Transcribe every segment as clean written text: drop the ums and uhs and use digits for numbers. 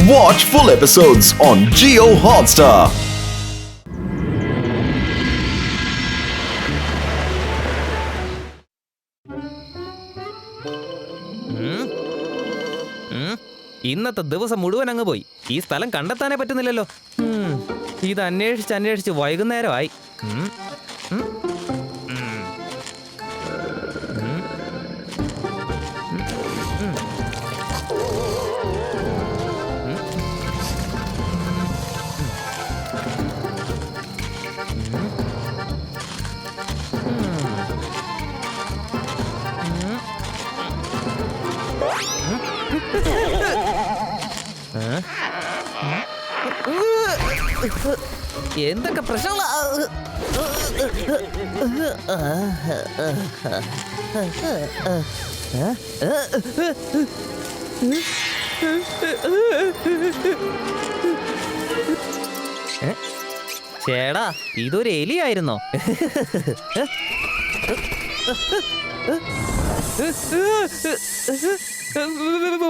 Watch full episodes on Jio Hotstar. ഇന്നത്തെ ദിവസം മുഴുവൻ അങ്ങ് പോയി. ഈ സ്ഥലം കണ്ടെത്താനേ പറ്റുന്നില്ലല്ലോ. ഇത് അന്വേഷിച്ച് വൈകുന്നേരമായി. എന്തൊക്കെ പ്രശ്നങ്ങളാ? ചേടാ, ഇതൊരു എലിയായിരുന്നോ?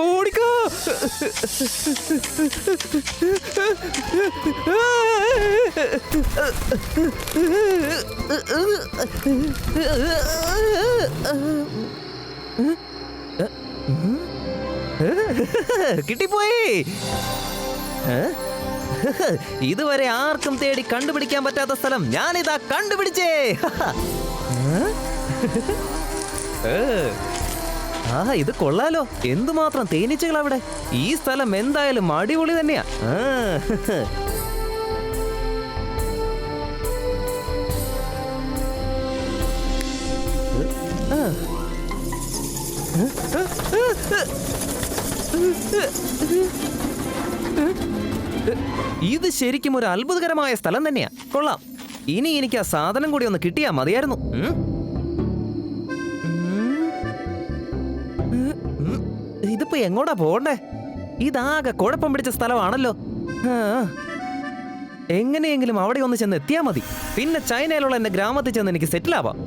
ഓടിക്കോ! കിട്ടിപ്പോയി. ഇതുവരെ ആർക്കും തേടി കണ്ടുപിടിക്കാൻ പറ്റാത്ത സ്ഥലം ഞാനിതാ കണ്ടുപിടിച്ചേ. ഇത് കൊള്ളാലോ. എന്തുമാത്രം തേനീച്ചകൾ അവിടെ. ഈ സ്ഥലം എന്തായാലും അടിപൊളി തന്നെയാ. ഇത് ശരിക്കും ഒരു അത്ഭുതകരമായ സ്ഥലം തന്നെയാ. കൊള്ളാം. ഇനി എനിക്ക് ആ സാധനം കൂടി ഒന്ന് കിട്ടിയാ മതിയായിരുന്നു. ഇതിപ്പോ എങ്ങോട്ടാ പോകണ്ടേ? ഇതാകെ കുഴപ്പം പിടിച്ച സ്ഥലമാണല്ലോ. എങ്ങനെയെങ്കിലും അവിടെ ഒന്ന് ചെന്ന് എത്തിയാ മതി. പിന്നെ ചൈനയിലുള്ള എന്റെ ഗ്രാമത്തിൽ ചെന്ന് എനിക്ക് സെറ്റിൽ ആവാം.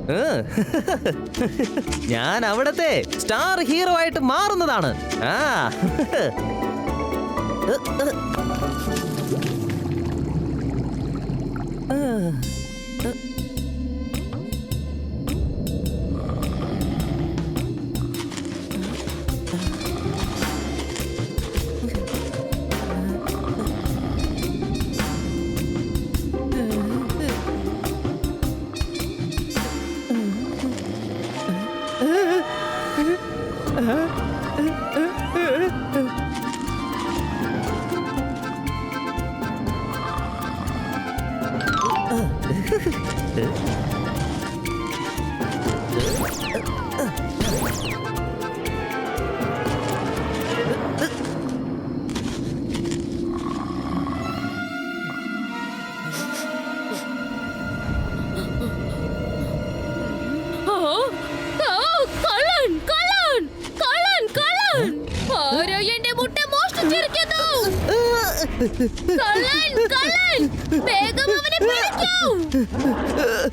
ഞാൻ അവിടത്തെ സ്റ്റാർ ഹീറോ ആയിട്ട് മാറുന്നതാണ്.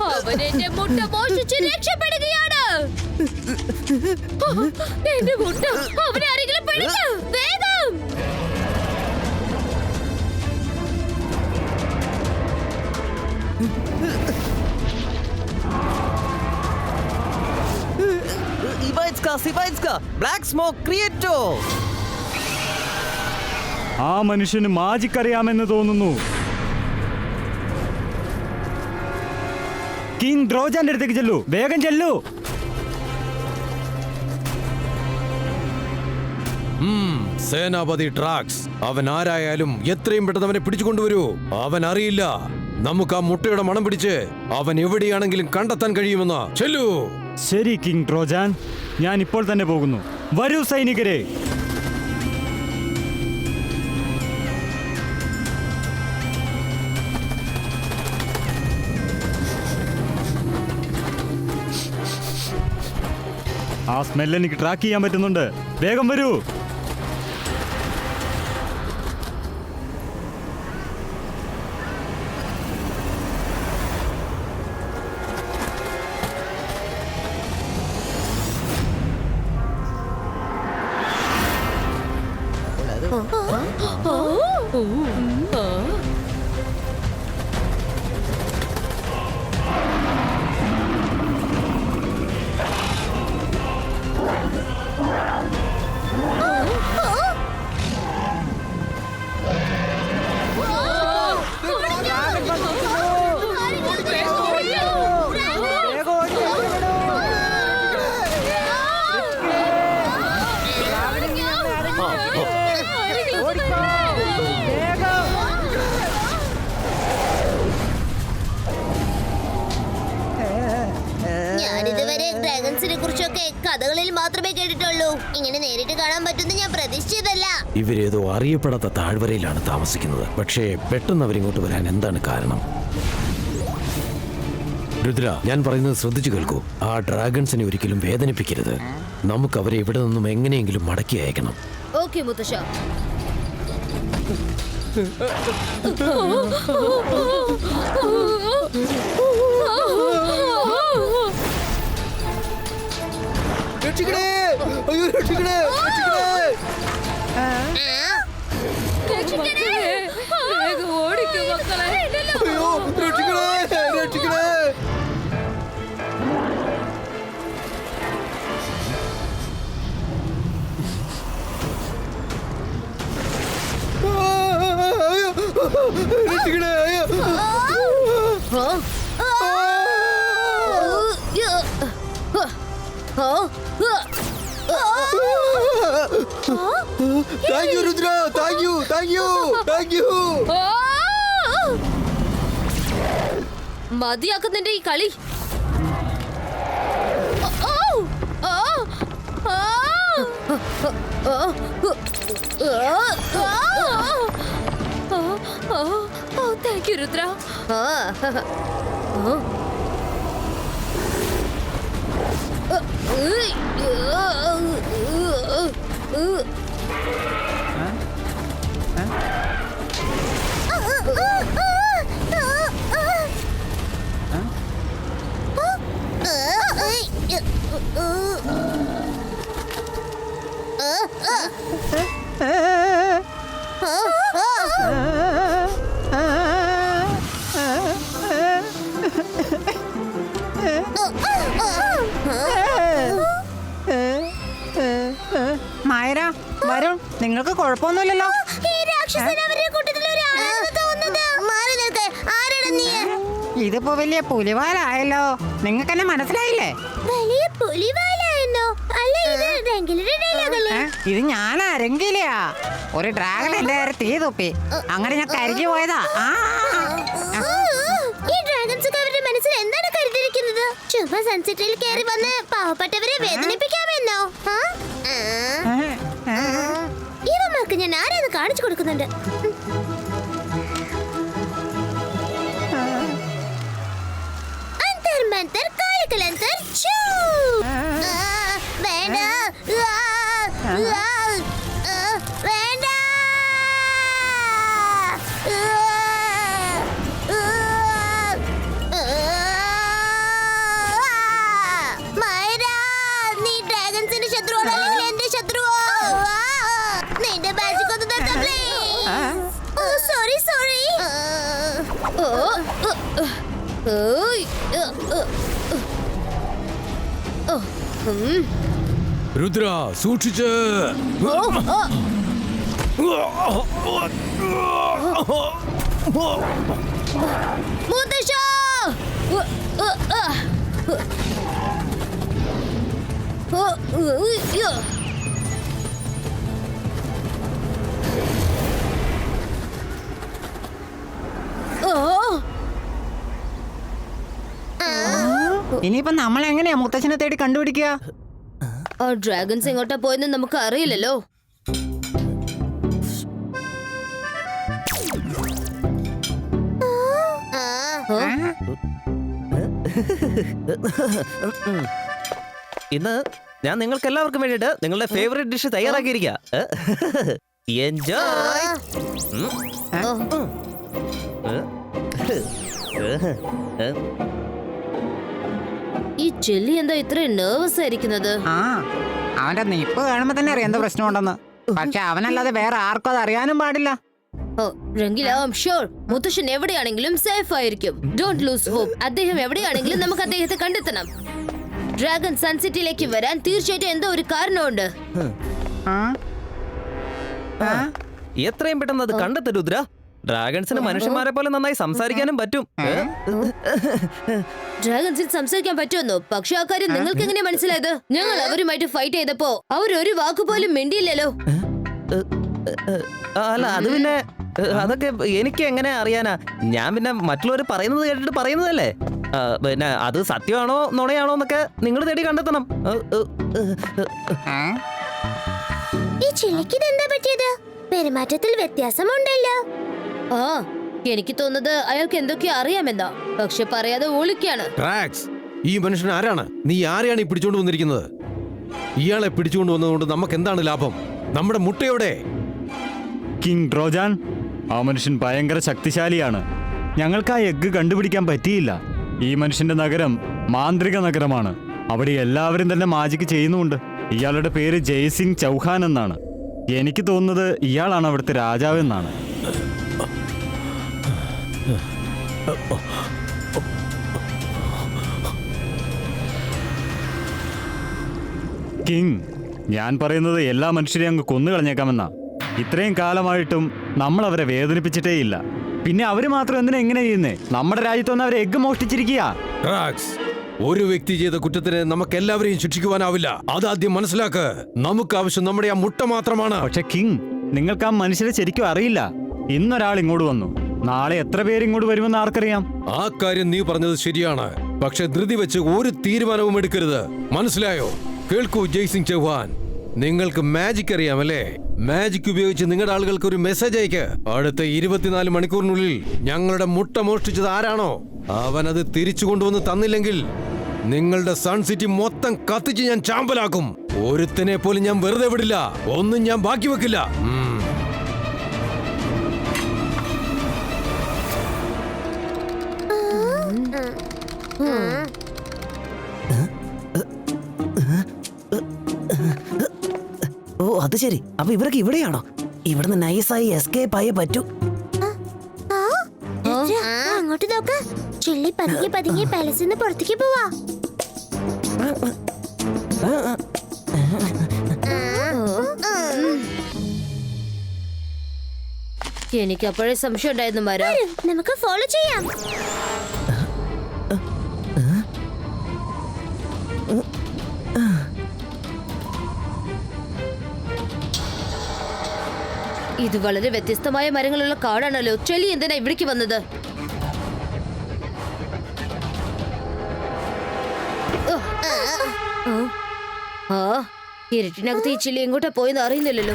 അവനെന്റെ മുട്ട മോഷ്ടിച്ച് രക്ഷപ്പെടുകയാണ്. എന്റെ മുട്ട അവനെ ആരെങ്കിലും പിടിക്കൂ, വേഗം! ബ്ലാക്ക് സ്മോക്ക് ക്രിയേറ്റോ. ആ മനുഷ്യന് മാജിക് അറിയാമെന്ന് തോന്നുന്നു. കിങ് ഡ്രോജാന്റെ അടുത്തേക്ക് ചെല്ലൂ, വേഗം ചെല്ലൂ. സേനാപതി ഡ്രാക്സ്, അവൻ ആരായാലും എത്രയും പെട്ടെന്ന് അവനെ പിടിച്ചുകൊണ്ടുവരൂ. അവൻ അറിയില്ല നമുക്ക് ആ മുട്ടയുടെ മണം പിടിച്ച് അവൻ എവിടെയാണെങ്കിലും കണ്ടെത്താൻ കഴിയുമെന്ന്. ചെല്ലൂ. ശരി കിങ് ഡ്രോജാൻ, ഞാൻ ഇപ്പോൾ തന്നെ പോകുന്നു. വരൂ സൈനികരെ. ആ സ്മെല്ല് എനിക്ക് ട്രാക്ക് ചെയ്യാൻ പറ്റുന്നുണ്ട്. വേഗം വരൂ. ഞാനിതുവരെ ഡ്രാഗൺസിനെ കുറിച്ചൊക്കെ കഥകളിൽ മാത്രമേ കേട്ടിട്ടുള്ളൂ. ഇങ്ങനെ നേരിട്ട് കാണാൻ പറ്റുമെന്ന് ഞാൻ പ്രതീക്ഷിച്ചതല്ല. ഇവരേതോ അറിയപ്പെടാത്ത താഴ്വരയിലാണ് താമസിക്കുന്നത്. പക്ഷേ പെട്ടെന്ന് അവരിങ്ങോട്ട് വരാൻ എന്താണ് കാരണം? രുദ്ര, ഞാൻ പറയുന്നത് ശ്രദ്ധിച്ചു കേൾക്കൂ. ആ ഡ്രാഗൺസിനെ ഒരിക്കലും വേദനിപ്പിക്കരുത്. നമുക്ക് അവരെ ഇവിടെ നിന്നും എങ്ങനെയെങ്കിലും മടക്കി അയക്കണം. ഓക്കേ മുത്തശ്ശ. Thank you, Rudra. Thank you. Thank you. Thank you. മതിയാക്കുന്നുണ്ട് ഈ കളി. Thank you Rudra. മായര, വരുൺ, നിങ്ങൾക്ക് കുഴപ്പമൊന്നുമില്ലല്ലോ? ഇതിപ്പോ വലിയ പുലിവാലായല്ലോ. നിങ്ങൾക്ക് എന്നെ മനസ്സിലായില്ലേ? ഇത് ഞാനാ, രംഗീലയാ. ഒരു ഡ്രാഗൺ എന്റെ നേരെ തീ തുപ്പി. അങ്ങനെ ഞാൻ കരിഞ്ഞു പോയതാ. ഈ ഡ്രാഗൺസ് അവരുടെ മനസ്സിൽ എന്താണ് കരുതിയിരിക്കുന്നത്? ചുമ്മാ സൺസെറ്റിൽ കയറി വന്ന് പാവപ്പെട്ടവരെ വേദനിപ്പിക്കാമെന്നോ? ഇവന്മാർക്ക് ഞാൻ ആരെന്ന് കാണിച്ചു കൊടുക്കുന്നുണ്ട്. അന്തർ മന്തർ കാലക്കലന്തർ ചൂ. വേണ്ട വേണ്ട. നീ ഡ്രാഗൺസിന്റെ ശത്രുവാണോ അല്ലെങ്കിൽ എന്റെ ശത്രുവോ? നിന്റെ മാജിക് ഒന്ന് നിർത്താം പ്ലീസ്. Sorry sorry. രുദ്ര, സൂക്ഷിച്ച്. മുത്തശ്ശ, ഇനിയിപ്പോ നമ്മൾ എങ്ങനെയാ മുത്തച്ഛനെ തേടി കണ്ടുപിടിക്കുക? ആ ഡ്രാഗൺസ് എങ്ങോട്ടാ പോയെന്ന് നമുക്ക് അറിയില്ലല്ലോ. ഇന്ന് ഞാൻ നിങ്ങൾക്ക് എല്ലാവർക്കും വേണ്ടിയിട്ട് നിങ്ങളുടെ ഫേവറേറ്റ് ഡിഷ് തയ്യാറാക്കിയിരിക്കുക. എൻജോയ്. ഈ ചെല്ലി എന്താ ഇത്രയും നെർവസ് ആയിരിക്കുന്നത്? അവന്റെ നിപ്പ് കാണുമ്പോ തന്നെ അറിയാം എന്താ പ്രശ്നമുണ്ടെന്ന്. പക്ഷെ അവനല്ലാതെ വേറെ ആർക്കും അത് അറിയാനും പാടില്ല. രംഗില, ഐ ആം ഷുവർ മുത്തശ്ശൻ എവിടെയാണെങ്കിലും സേഫ് ആയിരിക്കും. Don't lose hope. അദ്ദേഹം എവിടെയാണെങ്കിലും നമുക്ക് അദ്ദേഹത്തെ കണ്ടെത്തണം. ഡ്രാഗൺ സൺസിറ്റിയിലേക്ക് വരാൻ തീർച്ചയായിട്ടും എന്തോ ഒരു കാരണമുണ്ട്. എത്രയും പെട്ടെന്ന് അത് കണ്ടെത്തു രുദ്ര. ഡ്രാഗൺസിന് മനുഷ്യന്മാരെ പോലെ നന്നായി സംസാരിക്കാനും പറ്റും. ഡ്രാഗൺസിന് സംസാരിക്കാൻ പറ്റുമെന്നോ? പക്ഷെ ആ കാര്യം നിങ്ങൾക്ക് എങ്ങനെ മനസ്സിലായത്? ഞങ്ങൾ അവരുമായിട്ട് ഫൈറ്റ് ചെയ്തപ്പോ അവരൊരു വാക്കുപോലും മിണ്ടിയില്ലല്ലോ. അല്ല, അത് പിന്നെ അതൊക്കെ എനിക്ക് എങ്ങനെ അറിയാനാ? ഞാൻ പിന്നെ മറ്റുള്ളവർ പറയുന്നത് കേട്ടിട്ട് പറയുന്നതല്ലേ. പിന്നെ അത് സത്യമാണോ നുണയാണോ എന്നൊക്കെ നിങ്ങൾ തേടി കണ്ടെത്തണം. ഈ ചില്ലിക്ക് എന്താ പറ്റിയത്? പെരുമാറ്റത്തിൽ വ്യത്യാസമുണ്ടല്ലോ. ആ, എനിക്ക് തോന്നുന്നത് അയാൾക്ക് എന്തൊക്കെയോ അറിയാമെന്നാ, പക്ഷെ പറയാതെ ഒളിക്കാണ്. ട്രാക്സ്, ഈ മനുഷ്യൻ ആരാണ്? നീ ആരെയാണ് ഈ പിടിച്ചുകൊണ്ട് വന്നിരിക്കുന്നത്? ഇയാളെ പിടിച്ചുകൊണ്ട് വന്നതുകൊണ്ട് നമുക്ക് എന്താണ് ലാഭം? നമ്മുടെ മുട്ടയോടെ കിങ് ട്രോജാൻ, ആ മനുഷ്യൻ ഭയങ്കര ശക്തിശാലിയാണ്. ഞങ്ങൾക്ക് ആ എഗ്ഗ് കണ്ടുപിടിക്കാൻ പറ്റിയില്ല. ഈ മനുഷ്യന്റെ നഗരം മാന്ത്രിക നഗരമാണ്. അവിടെ എല്ലാവരും തന്നെ മാജിക് ചെയ്യുന്നുമുണ്ട്. ഇയാളുടെ പേര് ജയ്സിംഗ് ചൗഹാൻ എന്നാണ്. എനിക്ക് തോന്നുന്നത് ഇയാളാണ് അവിടുത്തെ രാജാവ് എന്നാണ്. കിങ്, ഞാൻ പറയുന്നത് എല്ലാ മനുഷ്യരെയും അങ്ങ് കൊന്നു കളഞ്ഞേക്കാമെന്നാ. ഇത്രയും കാലമായിട്ടും നമ്മൾ അവരെ വേദനിപ്പിച്ചിട്ടേയില്ല. പിന്നെ അവര് മാത്രം എന്തിനാ ഇങ്ങനെ ചെയ്യുന്നേ? നമ്മുടെ രാജ്യത്തൊന്ന് അവരെ എഗ്ഗ് മോഷ്ടിച്ചിരിക്കുക. ട്രാക്സ്, ഒരു വ്യക്തി ചെയ്ത കുറ്റത്തിന് നമുക്ക് എല്ലാവരെയും ശിക്ഷിക്കുവാനാവില്ല. അതാദ്യം മനസ്സിലാക്ക്. നമുക്ക് ആവശ്യം നമ്മുടെ ആ മുട്ട മാത്രമാണ്. പക്ഷെ കിങ്, നിങ്ങൾക്ക് ആ മനുഷ്യരെ ശരിക്കും അറിയില്ല. ഇന്നൊരാൾ ഇങ്ങോട്ട് വന്നു, നാളെ എത്ര പേര് ഇങ്ങോട്ട് വരുമെന്ന് ആർക്കറിയാം? ആ കാര്യം നീ പറഞ്ഞത് ശരിയാണ്. പക്ഷെ ധൃതി വെച്ച് ഒരു തീരുമാനവും എടുക്കരുത്. മനസ്സിലായോ? കേൾക്കൂ ജയ്സിംഗ് ചൗഹാൻ, നിങ്ങൾക്ക് മാജിക് അറിയാമല്ലേ? മാജിക് ഉപയോഗിച്ച് നിങ്ങളുടെ ആളുകൾക്ക് ഒരു മെസ്സേജ് അയക്ക്. അടുത്ത 24 മണിക്കൂറിനുള്ളിൽ ഞങ്ങളുടെ മുട്ട മോഷ്ടിച്ചത് ആരാണോ അവനത് തിരിച്ചു കൊണ്ടുവന്ന് തന്നില്ലെങ്കിൽ നിങ്ങളുടെ സൺ സിറ്റി മൊത്തം കത്തിച്ച് ഞാൻ ചാമ്പലാക്കും. ഒരുത്തനെ പോലും ഞാൻ വെറുതെ വിടില്ല. ഒന്നും ഞാൻ ബാക്കി വെക്കില്ല. ഓ, അത് ശരി. അപ്പൊ ഇവരൊക്കെ ഇവിടെയാണോ? ഇവിടുന്ന് നൈസായി എസ്കേപ്പ് ആയേ പറ്റൂ. അങ്ങോട്ട് നോക്ക. ചില്ലി പതുങ്ങി പതുങ്ങി പാലസിന്ന് പുറത്തേക്ക് പോവാ. എനിക്ക് അപ്പോഴേ സംശയം ഉണ്ടായിരുന്നു. മാരാ, നമുക്ക് ഫോളോ ചെയ്യാം. ഇത് വളരെ വ്യത്യസ്തമായ മരങ്ങളുള്ള കാടാണല്ലോ. ചെലി എന്തിനാ ഇവിടേക്ക് വന്നത്? ഇരുട്ടിനകത്ത് ഈ ചില്ലി എങ്ങോട്ടാ പോയെന്ന് അറിയുന്നില്ലല്ലോ.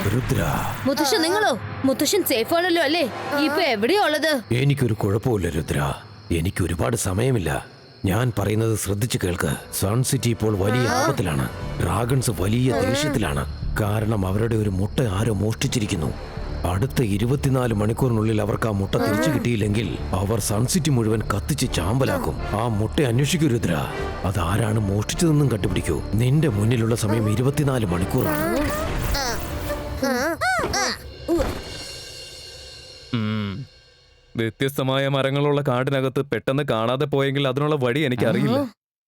മുത്തശ്ശൻ, നിങ്ങളോ? മുത്തശ്ശൻ സേഫ് ആണല്ലോ അല്ലേ? ഇപ്പൊ എവിടെയാ ഉള്ളത്? എനിക്കൊരു കുഴപ്പമില്ല രുദ്ര. എനിക്ക് ഒരുപാട് സമയമില്ല. ഞാൻ പറയുന്നത് ശ്രദ്ധിച്ചു കേൾക്ക്. സൺ സിറ്റി ഇപ്പോൾ വലിയ ആപത്തിലാണ്. ഡ്രാഗൺസ് വലിയ ദേഷ്യത്തിലാണ്. കാരണം അവരുടെ ഒരു മുട്ട ആരോ മോഷ്ടിച്ചിരിക്കുന്നു. അടുത്ത 24 മണിക്കൂറിനുള്ളിൽ അവർക്ക് ആ മുട്ട തിരിച്ചു കിട്ടിയില്ലെങ്കിൽ അവർ സൺസിറ്റി മുഴുവൻ കത്തിച്ച് ചാമ്പലാക്കും. ആ മുട്ട അന്വേഷിക്കൂ രുദ്ര. അതാരാണ് മോഷ്ടിച്ചതെന്നും കണ്ടുപിടിക്കൂ. നിന്റെ മുന്നിലുള്ള സമയം 24 മണിക്കൂറാണ്. വ്യത്യസ്തമായ മരങ്ങളുള്ള കാടിനകത്ത് പെട്ടെന്ന് കാണാതെ പോയെങ്കിൽ അതിനുള്ള വഴി എനിക്കറിയില്ല.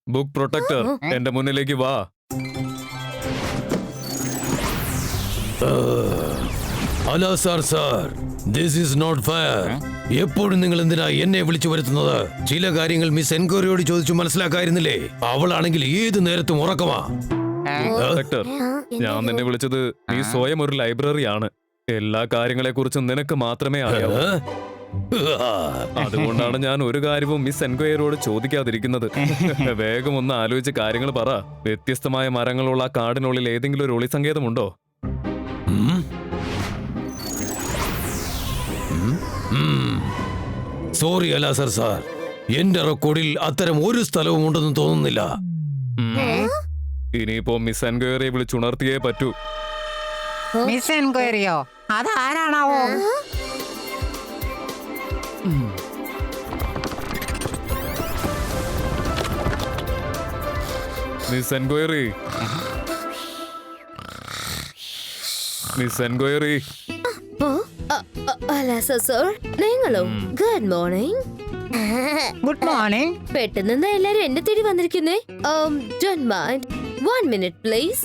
ബുക്ക് പ്രൊട്ടക്ടർ, എന്റെ മുന്നിലേക്ക് വാ. Hello sir. This is not fair. എപ്പോഴും നിങ്ങൾ എന്തിനാ എന്നെ വിളിച്ചു വരുത്തുന്നത്? ചില കാര്യങ്ങൾ മിസ് എൻക്വയറിയോട് ചോദിച്ചു മനസ്സിലാക്കായിരുന്നില്ലേ? അവളാണെങ്കിൽ ഏത് നേരത്തും ഉറക്കമാ. പ്രൊട്ടക്ടർ, ഞാൻ നിന്നെ വിളിച്ചത് നീ സ്വയം ഒരു ലൈബ്രറിയാണ്. എല്ലാ കാര്യങ്ങളെ കുറിച്ചും നിനക്ക് മാത്രമേ അറിയാവൂ. അതുകൊണ്ടാണ് ഞാൻ ഒരു കാര്യവും മിസ് എൻക്വയറിയോട് ചോദിക്കാതിരിക്കുന്നത്. വേഗം ഒന്ന് ആലോചിച്ച് കാര്യങ്ങൾ പറ. വ്യത്യസ്തമായ മരങ്ങളുള്ള കാടിനുള്ളിൽ ഏതെങ്കിലും ഒരു ഒളിസങ്കേതമുണ്ടോ? സോറി അലാസർ സാർ, എന്റെ റെക്കോർഡിൽ അത്തരം ഒരു സ്ഥലവും ഉണ്ടെന്ന് തോന്നുന്നില്ല. ഇനിയിപ്പോ മിസ് എൻക്വയറിയെ വിളിച്ചുണർത്തിയേ പറ്റൂ. മിസ് എൻക്വയറിയോ? അതാരാണാവോ? Miss enquiry, miss enquiry. അല്ല സർ, നിങ്ങളോ? Good morning. Good morning. പെട്ടെന്ന് എല്ലാരും എന്നെ തേടി വന്നിരിക്കുന്നേ. Don't mind, 1 minute please.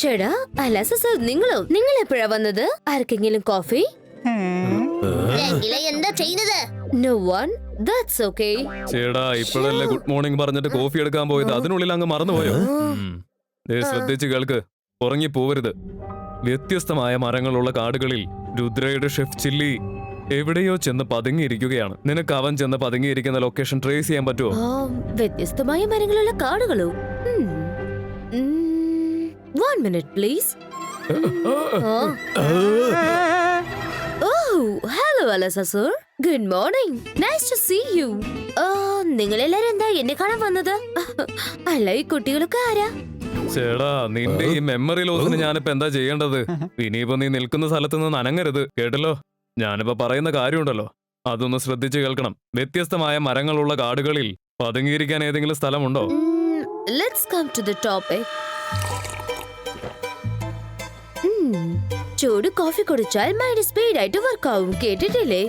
ചേടാ, അല്ല സർ, നിങ്ങൾ എപ്പോഴാ വന്നത്? ആർക്കെങ്കിലും കോഫി? എന്താ ചെയ്യുന്നത്? No one. That's okay. ചേടാ, ഇപ്പോഴല്ലേ ഗുഡ് മോർണിംഗ് പറഞ്ഞിട്ട് കോഫി എടുക്കാൻ പോയത്, അതിനുള്ളിൽ അങ്ങ് മറന്നുപോയോ? ശ്രദ്ധിച്ച് കേൾക്ക്, ഉറങ്ങി പോവരുത്. വ്യത്യസ്തമായ മരങ്ങളുള്ള കാടുകളിൽ രുദ്രയുടെ ഷെഫ് ചില്ലി എവിടെയോ ചെന്ന് പതുങ്ങിയിരിക്കുകയാണ്. നിനക്ക് അവൻ ചെന്ന് പതുങ്ങിയിരിക്കുന്ന ലൊക്കേഷൻ ട്രേസ് ചെയ്യാൻ പറ്റുമോ? വ്യത്യസ്തമായ മരങ്ങളുള്ള കാടുകളോ? 1 minute പ്ലീസ്. ഹലോ അലസ sir, good morning. Nice to see you. നിങ്ങളെല്ലാരും എന്താ എന്നെ കാണാൻ വന്നത്? അല്ല, ഈ കുട്ടികളൊക്കെ ആരാ? ചേടാ, നിന്റെ ഈ മെമ്മറി ലോസിന് ഞാനിപ്പോ എന്താ ചെയ്യേണ്ടത്? ഇനിയിപ്പോ നീ നിൽക്കുന്ന സ്ഥലത്ത് നിന്ന് അനങ്ങരുത്, കേട്ടല്ലോ? ഞാനിപ്പോ പറയുന്ന കാര്യമുണ്ടല്ലോ, അതൊന്ന് ശ്രദ്ധിച്ചു കേൾക്കണം. വ്യത്യസ്തമായ മരങ്ങളുള്ള കാടുകളിൽ പതുങ്ങിയിരിക്കാൻ ഏതെങ്കിലും സ്ഥലമുണ്ടോ? Let's come to the topic. ചൂട് കോഫി കുടിച്ചാൽ മൈൻഡ് സ്പീഡ് ആയിട്ട് വർക്ക് ആവും, കേട്ടിട്ടില്ലേ?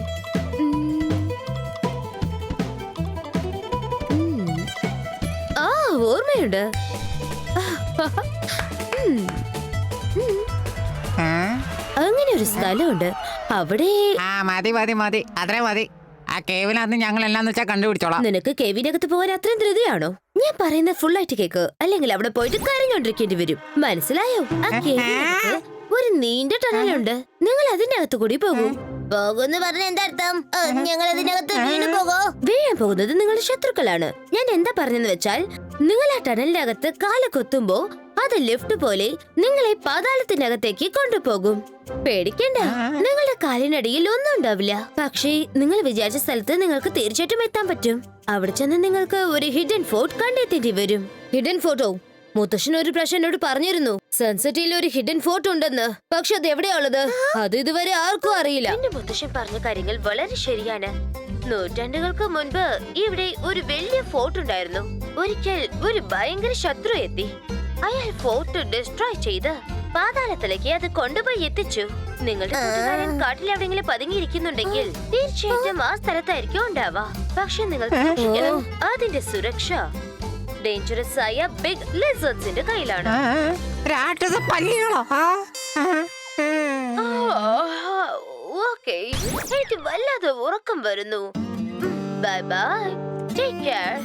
ഓർമ്മയുണ്ട്. അങ്ങനെ ഒരു സ്ഥലമുണ്ട് അവിടെ. മതി മതി മതി, അത്രേ മതി. ആ കേവിനകത്ത് ഞങ്ങൾ എന്നാന്ന് വെച്ചാൽ കണ്ടുപിടിച്ചോളാം. നിനക്ക് കേവിനകത്ത് പോകാൻ അത്രയും ധൃതിയാണോ? ഞാൻ പറയുന്ന ഫുൾ ആയിട്ട് കേക്ക്, അല്ലെങ്കിൽ അവിടെ പോയിട്ട് കരഞ്ഞോണ്ടിരിക്കേണ്ടി വരും. മനസ്സിലായോ? ആ കേവിനകത്ത് ഒരു നീണ്ട ടണലുണ്ട്. നിങ്ങൾ അതിന്റെ അകത്ത് കൂടി പോകും. പോകുന്ന പറഞ്ഞ എന്താ അർത്ഥം? ഞങ്ങൾ അതിനകത്ത് വീഴാൻ പോകുന്നത് നിങ്ങളുടെ ശത്രുക്കളാണ്. ഞാൻ എന്താ പറഞ്ഞെന്ന് വെച്ചാൽ, നിങ്ങൾ ആ ടണലിന്റെ അകത്ത് കാല് കൊത്തുമ്പോ അത് ലിഫ്റ്റ് പോലെ നിങ്ങളെ പാതാളത്തിനകത്തേക്ക് കൊണ്ടുപോകും. പേടിക്കണ്ട, നിങ്ങളുടെ കാലിനടിയിൽ ഒന്നും ഉണ്ടാവില്ല. പക്ഷേ നിങ്ങൾ വിചാരിച്ച സ്ഥലത്ത് നിങ്ങൾക്ക് തീർച്ചയായിട്ടും എത്താൻ പറ്റും. അവിടെ ചെന്ന് നിങ്ങൾക്ക് ഒരു ഹിഡൻ ഫോർട്ട് കണ്ടെത്തേണ്ടി വരും. ഹിഡൻ ഫോർട്ടോ? മുത്തശ്ശൻ ഒരു പ്രാവശ്യം എന്നോട് പറഞ്ഞിരുന്നു, സൺസെറ്റിൽ ഒരു ഹിഡൻ ഫോർട്ട് ഉണ്ടെന്ന്. പക്ഷെ അത് എവിടെയുള്ളത് അത് ഇതുവരെ ആർക്കും അറിയില്ല. എന്റെ മുത്തശ്ശൻ പറഞ്ഞ കാര്യങ്ങൾ വളരെ ശരിയാണ്. നൂറ്റാണ്ടുകൾക്ക് മുൻപ് ഇവിടെ ഒരു വലിയ ഫോർട്ട് ഉണ്ടായിരുന്നു. ഒരിക്കൽ ഒരു ഭയങ്കര ശത്രു എത്തി. അയാൾ ഫോർട്ട് ഡിസ്ട്രോയ് ചെയ്ത് പാതാളത്തിലേക്ക് അത് കൊണ്ടുപോയി എത്തിച്ചു. നിങ്ങളുടെ കൂട്ടുകാരൻ കാട്ടിൽ എവിടെയെങ്കിലും പതുങ്ങിയിരിക്കുന്നുണ്ടെങ്കിൽ തീർച്ചയായിട്ടും ആ സ്ഥലത്തായിരിക്കും ഉണ്ടാവാ. പക്ഷെ നിങ്ങൾ സൂക്ഷിക്കണം, അതിന്റെ സുരക്ഷ ഡേഞ്ചറസ് ആയ ബിഗ് ലിസർഡ്സിന്റെ കയ്യിലാണ്. ഓക്കേ, എനിക്ക് വല്ലാതെ ഉറക്കം വരുന്നു. Bye bye, take care.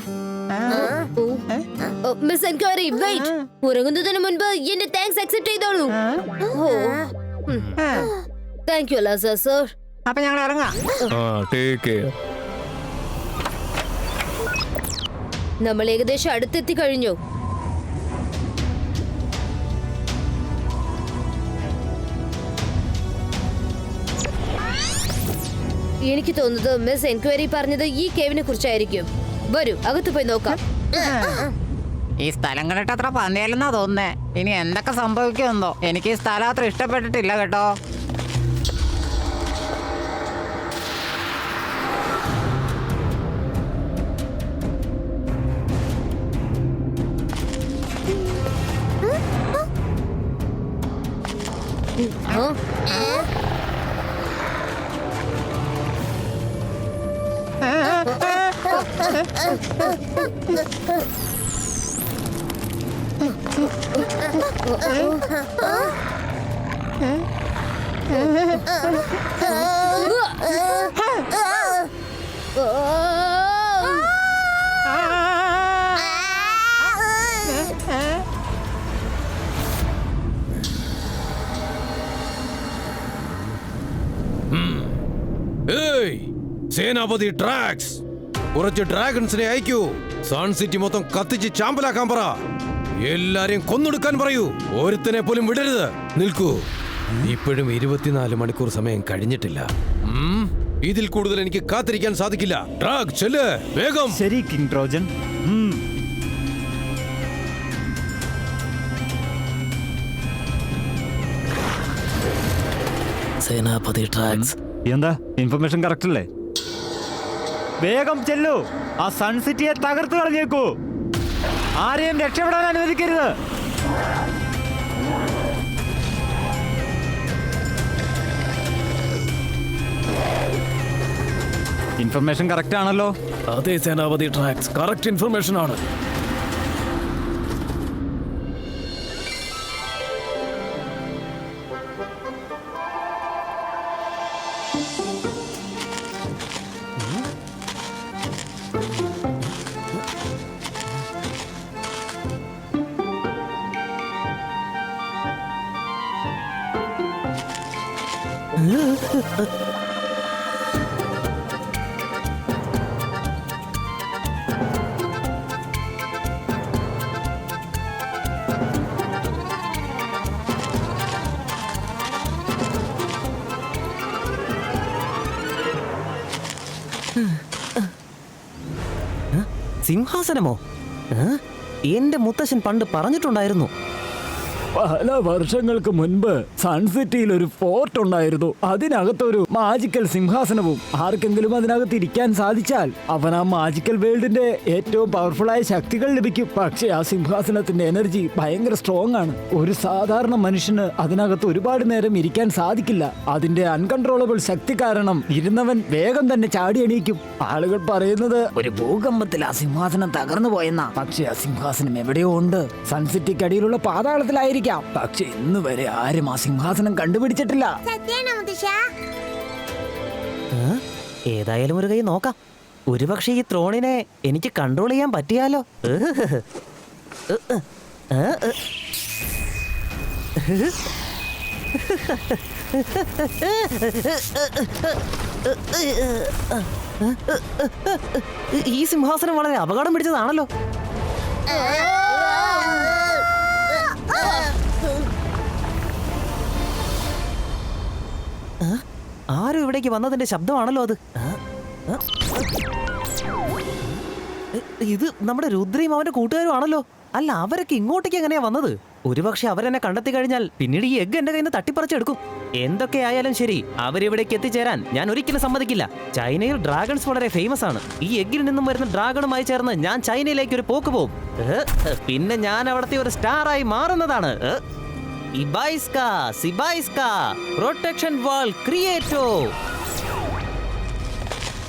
Miss enquiry, wait. ഉറങ്ങുന്നതിന് മുൻപ് എന്റെ താങ്ക്സ് അക്സെപ്റ്റ് ചെയ്തോളൂ. താങ്ക് യു അലാസ സർ. അപ്പൊ ഞങ്ങൾ ഇറങ്ങാം. Take care. നമ്മൾ ഏകദേശം അടുത്തെത്തി കഴിഞ്ഞു. എനിക്ക് തോന്നുന്നത് മിസ് എൻക്വയറി പറഞ്ഞത് ഈ കേവിനെ കുറിച്ചായിരിക്കും. വരൂ, അകത്ത് പോയി നോക്കാം. ഈ സ്ഥലം കണ്ടിട്ട് അത്ര പന്തേലെന്നാ തോന്നുന്നേ. ഇനി എന്തൊക്കെ സംഭവിക്കുമെന്നോ. എനിക്ക് ഈ സ്ഥലം അത്ര ഇഷ്ടപ്പെട്ടിട്ടില്ല കേട്ടോ. സേനാപതി ഡ്രാക്സ്, കുറച്ച് ഡ്രാഗൺസിനെ അയക്കൂ. സൺ സിറ്റി മൊത്തം കത്തിച്ച് ചാമ്പലാക്കാൻ പറ. എല്ലാരെയും കൊന്നൊടുക്കാൻ പറയൂ. ഒരുത്തനെ പോലും വിടരുത്. നിൽക്കൂ. ഇപ്പോഴും 24 മണിക്കൂർ സമയം കഴിഞ്ഞിട്ടില്ല. ഇതിൽ കൂടുതൽ എനിക്ക് കാത്തിരിക്കാൻ സാധിക്കില്ല. ഡ്രാഗ്, ചെല്ല് വേഗം. ശരി കിങ് ട്രോജൻ. സേനാപതി ഡ്രാഗ്സ്, എന്താ ഇൻഫർമേഷൻ കറക്റ്റ് അല്ലേ? വേഗം ചെല്ലു, ആ സൺ സിറ്റിയെ തകർത്ത് കളഞ്ഞേക്കൂ. ആരെയും രക്ഷപ്പെടാൻ അനുവദിക്കരുത്. ഇൻഫർമേഷൻ കറക്റ്റ് ആണല്ലോ? അതെ സേനാപതി ട്രാക്സ്, കറക്റ്റ് ഇൻഫർമേഷൻ ആണ്. സിംഹാസനമോ? എന്റെ മുത്തശ്ശൻ പണ്ട് പറഞ്ഞിട്ടുണ്ടായിരുന്നു. പല വർഷങ്ങൾക്ക് മുൻപ് സൺസിറ്റിയിൽ ഒരു ഫോർട്ട് ഉണ്ടായിരുന്നു. അതിനകത്തൊരു മാജിക്കൽ സിംഹാസനവും. ആർക്കെങ്കിലും അതിനകത്ത് ഇരിക്കാൻ സാധിച്ചാൽ അവൻ ആ മാജിക്കൽ വേൾഡിന്റെ ഏറ്റവും പവർഫുൾ ആയ ശക്തികൾ ലഭിക്കും. പക്ഷേ ആ സിംഹാസനത്തിന്റെ എനർജി ഭയങ്കര സ്ട്രോങ് ആണ്. ഒരു സാധാരണ മനുഷ്യന് അതിനകത്ത് ഒരുപാട് നേരം ഇരിക്കാൻ സാധിക്കില്ല. അതിന്റെ അൺകൺട്രോളബിൾ ശക്തി കാരണം ഇരുന്നവൻ വേഗം തന്നെ ചാടി എണീക്കും. ആളുകൾ പറയുന്നത് ഒരു ഭൂകമ്പത്തിൽ ആ സിംഹാസനം തകർന്നു പോയെന്നാ. പക്ഷേ ആ സിംഹാസനം എവിടെയോ ഉണ്ട്. സൺസിറ്റിക്കടിയിലുള്ള പാതാളത്തിലായിരിക്കും. പക്ഷെ ഇന്ന് വരെ ആരും ആ സിംഹാസനം കണ്ടുപിടിച്ചിട്ടില്ല. ഏതായാലും ഒരു കൈ നോക്കാം. ഒരുപക്ഷെ ഈ ത്രോണിനെ എനിക്ക് കൺട്രോൾ ചെയ്യാൻ പറ്റിയാലോ? ഈ സിംഹാസനം വളരെ അപകടം പിടിച്ചതാണല്ലോ. ആരും ഇവിടേക്ക് വന്നതിന്റെ ശബ്ദമാണല്ലോ അത്. ഇത് നമ്മുടെ രുദ്രയും അവന്റെ കൂട്ടുകാരും ആണല്ലോ. അല്ല, അവരൊക്കെ ഇങ്ങോട്ടേക്ക് എങ്ങനെയാ വന്നത്? ഒരുപക്ഷെ അവരെന്നെ കണ്ടെത്തി കഴിഞ്ഞാൽ പിന്നീട് ഈ എഗ് എന്റെ കയ്യിൽ നിന്ന് തട്ടിപ്പറിച്ചെടുക്കും. എന്തൊക്കെയായാലും ശരി, അവരിവിടേക്ക് എത്തിച്ചേരാൻ ഞാൻ ഒരിക്കലും സമ്മതിക്കില്ല. ചൈനയിൽ ഡ്രാഗൺസ് വളരെ ഫേമസ് ആണ്. ഈ എഗ്ഗിൽ നിന്നും വരുന്ന ഡ്രാഗണുമായി ചേർന്ന് ഞാൻ ചൈനയിലേക്ക് ഒരു പോക്ക് പോകും. പിന്നെ ഞാൻ അവിടുത്തെ ഒരു സ്റ്റാറായി മാറുന്നതാണ്. ഇബൈസ്ക, സിബൈസ്ക, പ്രൊട്ടക്ഷൻ വാൾ ക്രിയേറ്റോ.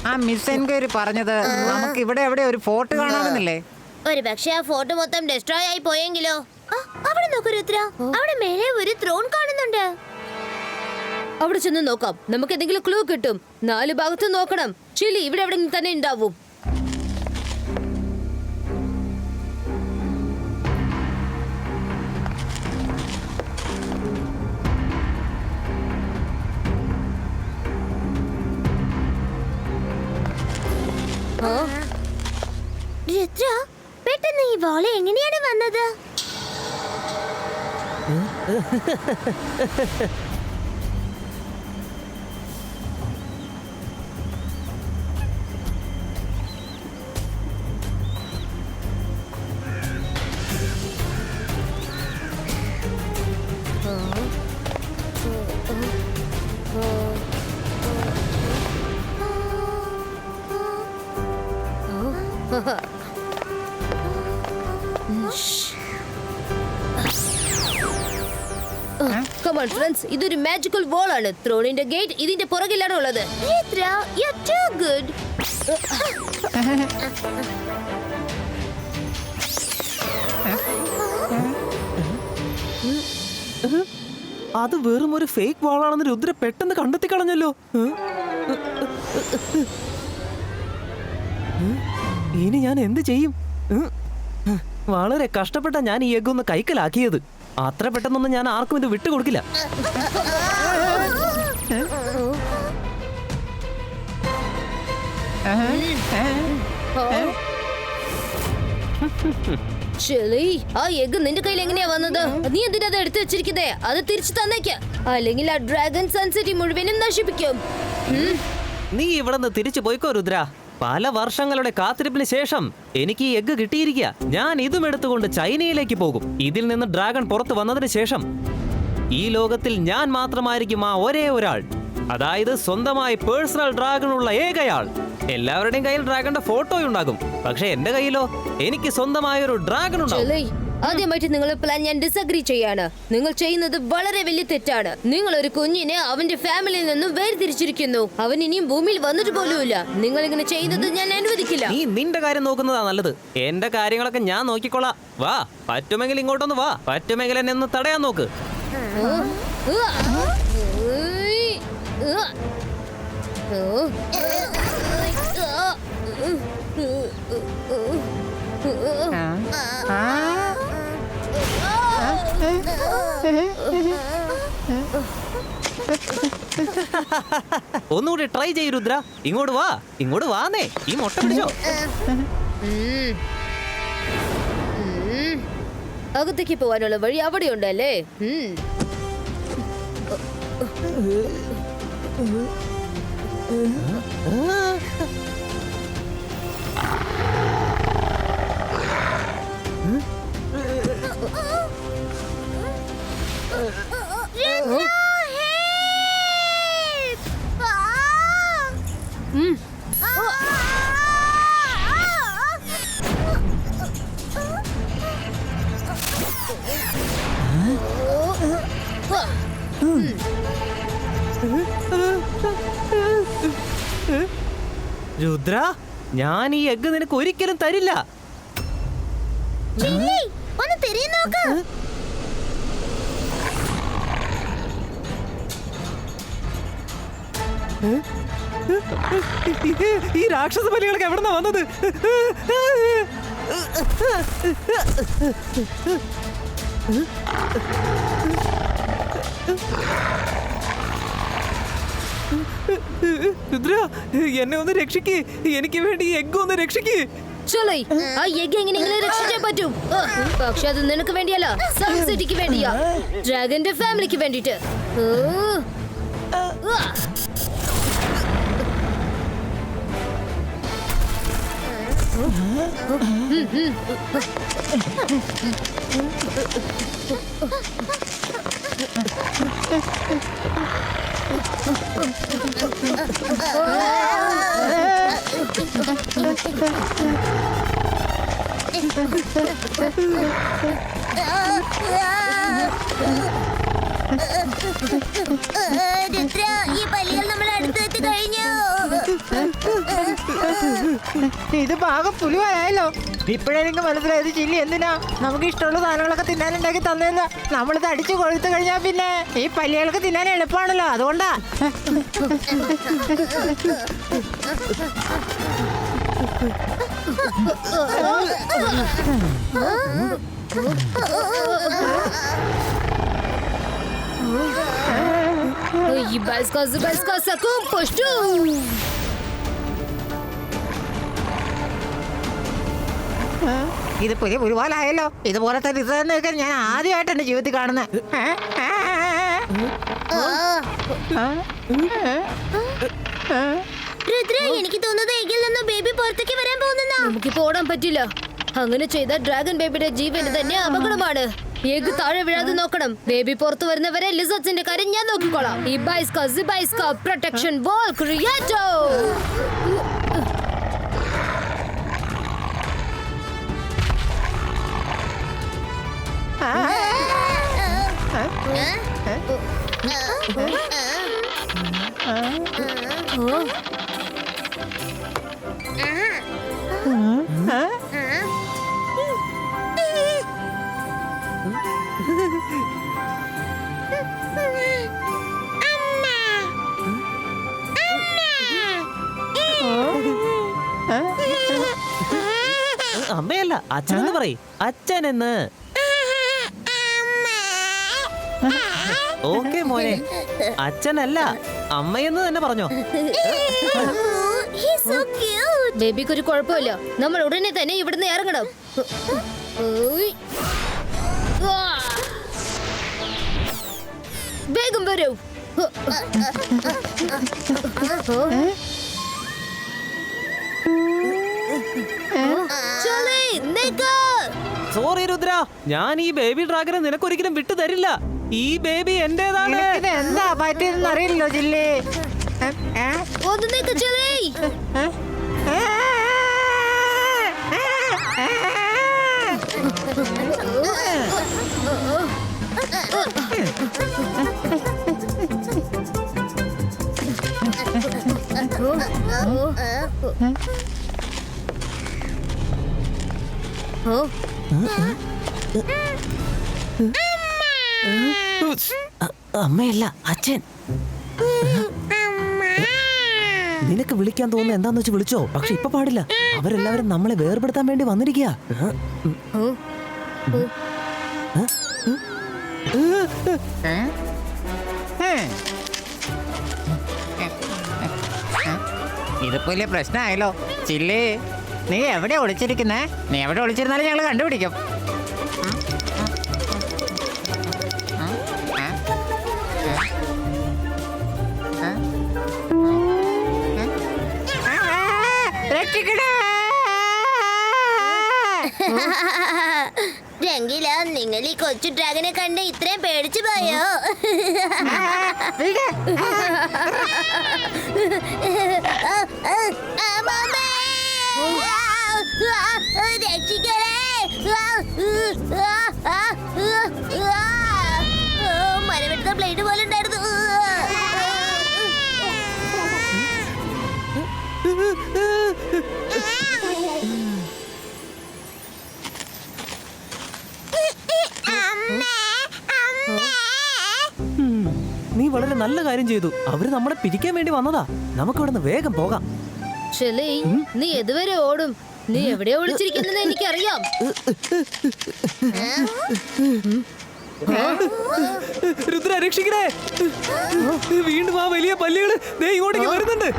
ആ മിസ് എൻക്വയറി പറഞ്ഞത് നമുക്ക് ഇവിടെ എവിടെ ഒരു ഫോർട്ട് കാണാമെന്നില്ലേ? ഒരു പക്ഷേ ആ ഫോർട്ട് മൊത്തം ഡിസ്ട്രോയ് ആയി പോയെങ്കിലോ? അവിടെ നോക്കൂ രുദ്ര, അവിടെ മേലെ ഒരു ത്രോൺ കാണുന്നുണ്ട്. അവിടെ ചെന്ന് നോക്കാം, നമുക്ക് എന്തെങ്കിലും ക്ലൂ കിട്ടും. 4 ഭാഗത്തും നോക്കണം. ചിലി ഇവിടെ എവിടെയെങ്കിലും തന്നെ ഉണ്ടാവും. രുദ്ര, പെട്ടെന്ന് ഈ വോള എങ്ങനെയാണ് വന്നത്? Come on friends, ഇതൊരു മാജിക്കൽ വാൾ ആണ്. ത്രോണിന്റെ ഗേറ്റ് ഇതിന്റെ പുറകിലാണ് ഉള്ളത്. You're too good. അത് വെറും ഒരു ഫേക്ക് വാളാണെന്ന് രുദ്ര പെട്ടെന്ന് കണ്ടെത്തി കളഞ്ഞല്ലോ. ഇനി ഞാൻ എന്ത് ചെയ്യും? വളരെ കഷ്ടപ്പെട്ട ഞാൻ ഈ എഗ്ഗൊന്ന് കൈക്കലാക്കിയത്. അത്ര പെട്ടെന്നൊന്നും ഞാൻ ആർക്കും ഇത് വിട്ടുകൊടുക്കില്ല. ആ എഗ് നിന്റെ കയ്യിൽ എങ്ങനെയാ വന്നത്? നീ എന്തിനാ അത് എടുത്തു വെച്ചിരിക്കുന്നേ? അത് തിരിച്ചു തന്നേക്ക്, അല്ലെങ്കിൽ ആ ഡ്രാഗൺ സൺസിറ്റി മുഴുവനും നശിപ്പിക്കും. നീ ഇവിടെ നിന്ന് തിരിച്ചു പോയിക്കോ രുദ്ര. പല വർഷങ്ങളുടെ കാത്തിരിപ്പിന് ശേഷം എനിക്ക് ഈ എഗ്ഗ് കിട്ടിയിരിക്കുക. ഞാൻ ഇതും എടുത്തുകൊണ്ട് ചൈനയിലേക്ക് പോകും. ഇതിൽ നിന്ന് ഡ്രാഗൺ പുറത്തു വന്നതിന് ശേഷം ഈ ലോകത്തിൽ ഞാൻ മാത്രമായിരിക്കും ആ ഒരേ ഒരാൾ. അതായത് സ്വന്തമായി പേഴ്സണൽ ഡ്രാഗൺ ഉള്ള ഏകയാൾ. എല്ലാവരുടെയും കയ്യിൽ ഡ്രാഗന്റെ ഫോട്ടോയും ഉണ്ടാകും. പക്ഷെ എന്റെ കയ്യിലോ എനിക്ക് സ്വന്തമായ ഒരു ഡ്രാഗൺ ഉണ്ടാവും. ചൊലൈ, ആദ്യമായിട്ട് നിങ്ങളുടെ പ്ലാൻ ഞാൻ ഡിസഗ്രി ചെയ്യാണ്. നിങ്ങൾ ചെയ്യുന്നത് വളരെ വലിയ തെറ്റാണ്. നിങ്ങൾ ഒരു കുഞ്ഞിനെ അവന്റെ ഫാമിലിയിൽ നിന്നും വേർതിരിച്ചിരിക്കുന്നു. അവൻ ഇനിയും ഭൂമിയിൽ വന്നിട്ട് പോലുമില്ല. നിങ്ങൾ ഇങ്ങനെ ചെയ്യുന്നത് ഞാൻ അനുവദിക്കില്ല. നീ നിന്റെ കാര്യം നോക്കുന്നതാ നല്ലത്. എന്റെ കാര്യങ്ങളൊക്കെ ഞാൻ നോക്കിക്കോളാം. വാ, പറ്റുമെങ്കിൽ ഇങ്ങോട്ടൊന്ന് വാ. പറ്റുമെങ്കിൽ എന്നെ ഒന്ന് തടയാൻ നോക്ക്. ഒന്നുകൂടി ട്രൈ ചെയ്യൂ രുദ്ര. ഇങ്ങോട്ട് വാ, ഇങ്ങോട്ട് വാന്നേ. ഈ മുട്ട പിടിച്ചോ. അകത്തേക്ക് പോവാനുള്ള വഴി അവിടെ ഉണ്ടല്ലേ? രുദ്ര, ഞാൻ ഈ എഗ്ഗ് നിനക്ക് ഒരിക്കലും തരില്ല. ഒന്ന് തിരിഞ്ഞു നോക്ക്. ഈ രാക്ഷസ ബലികളൊക്കെ എവിടുന്നാ വന്നത്? രുദ്ര, എന്നെ ഒന്ന് രക്ഷിക്ക്. എനിക്ക് വേണ്ടി ഈ എഗ്ഗ് ഒന്ന് രക്ഷിക്ക്. ചൊലൈ, ആ എഗ് എങ്ങനെയെങ്കിലും രക്ഷിച്ചേ പറ്റൂ. പക്ഷെ അത് നിനക്ക് വേണ്ടിയല്ല, സൺ സിറ്റിക്ക് വേണ്ടിയാ. ഡ്രാഗന്റെ ഫാമിലിക്ക് വേണ്ടിട്ട്. രുദ്ര, ഈ പല്ലികൾ നമ്മൾ അടുത്തെത്തി കഴിഞ്ഞു. ഇത് പാകം പുലിവാലായല്ലോ. ഇപ്പോഴെനിക്ക് മനസ്സിലായത് ചില്ലി എന്തിനാ നമുക്ക് ഇഷ്ടമുള്ള സാധനങ്ങളൊക്കെ തിന്നാനുണ്ടാക്കി തന്നെന്ന്. നമ്മളിത് അടിച്ചു കൊഴുത്തു കഴിഞ്ഞാൽ പിന്നെ ഈ പല്ലികൾക്ക് തിന്നാൻ എളുപ്പമാണല്ലോ. അതുകൊണ്ടാ. ഇത് പുതിയ പുലിവാലായല്ലോ. ഇതുപോലത്തെ ഡിസൈനൊക്കെ ഞാൻ ആദ്യമായിട്ട് എന്റെ ജീവിതത്തിൽ കാണുന്നത്. രുദ്ര, എനിക്ക് തോന്നുന്നത് എങ്കിൽ നിന്ന് ബേബി പുറത്തേക്ക് വരാൻ പോകുന്ന. നമുക്കിപ്പോ ഓടാൻ പറ്റില്ല. അങ്ങനെ ചെയ്ത ഡ്രാഗൺ ബേബിയുടെ ജീവന് തന്നെ അപകടമാണ്. എഗ് താഴെ വീഴാതെ നോക്കണം. ബേബി പുറത്തു വരുന്നവരെ ലിസർട്സിന്റെ കാര്യം ഞാൻ നോക്കിക്കോളാം. ഈ ബൈസ്ക പ്രൊട്ടക്ഷൻ ബോൾ ക്രിയേറ്റോ. അമ്മയല്ല, അച്ഛനെന്ന് പറയും. അച്ഛനെന്ന്. ഓക്കെ മോനെ, അച്ഛനല്ല അമ്മയെന്ന് തന്നെ പറഞ്ഞോ. ബേബിക്ക് ഒരു കുഴപ്പമില്ല. നമ്മൾ ഉടനെ തന്നെ ഇവിടുന്ന് ഇറങ്ങണം. വേഗം വരൂ. സോറി രുദ്ര, ഞാൻ ഈ ബേബി ഡ്രാഗനെ നിനക്കൊരിക്കലും വിട്ടു തരില്ല. ഈ ബേബി എന്റേതാണ്. എന്താ പറ്റിയെന്ന് അറിയില്ലോ ജില്ലേ. ഒന്ന് നിൽക്ക് ചെലേ. അമ്മയല്ല, അച്ഛൻ. നിനക്ക് വിളിക്കാൻ തോന്നുന്നു എന്താന്ന് വെച്ച് വിളിച്ചോ, പക്ഷെ ഇപ്പൊ പാടില്ല. അവരെല്ലാവരും നമ്മളെ വേർപെടുത്താൻ വേണ്ടി വന്നിരിക്കുക. ഇതിപ്പോ വലിയ പ്രശ്നമായല്ലോ. ചില്ലേ, നീ എവിടെ ഒളിച്ചിരിക്കുന്നേ? നീ എവിടെ ഒളിച്ചിരുന്നാലും ഞങ്ങൾ കണ്ടുപിടിക്കും. രംഗില, നിങ്ങൾ ഈ കൊച്ചു ഡ്രാഗനെ കണ്ട് ഇത്രയും പേടിച്ചു പോയോ? രക്ഷിക്കണേ! മരവെട്ടുന്ന ബ്ലേഡ് പോലെ ഉണ്ടായിരുന്നു. നീ വളരെ നല്ല കാര്യം ചെയ്തു. അവര് നമ്മളെ പിരിക്കാൻ വേണ്ടി വന്നതാ. നമുക്ക് ഇവിടുന്ന് വേഗം പോകാം. ചെലി, നീ എതുവരെ ഓടും? നീ എവിടെയാ ഒളിച്ചിരിക്കുന്നത് എനിക്കറിയാം. രുദ്ര, രക്ഷിക്കണേ! വീണ്ടും ആ വലിയ പല്ലികള് ദേ ഇങ്ങോട്ടേക്ക് വരുന്നുണ്ട്.